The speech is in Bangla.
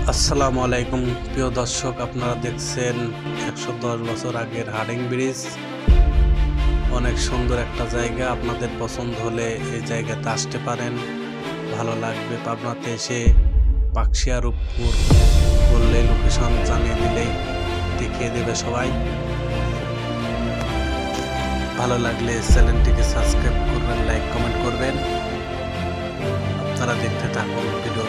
আসসালামু আলাইকুম প্রিয় দর্শক, আপনারা দেখছেন 110 বছর আগের হার্ডিং ব্রিজ। অনেক সুন্দর একটা জায়গা। আপনাদের পছন্দ হলে এই জায়গাতে আসতে পারেন, ভালো লাগবে। পাবনাতে এসে পাকশিয়া রূপপুর বললে লোকেশন জানিয়ে দিলেই দেখিয়ে দেবে সবাই। ভালো লাগলে চ্যানেলটিকে সাবস্ক্রাইব করবেন, লাইক কমেন্ট করবেন। আপনারা দেখতে থাকুন ভিডিও।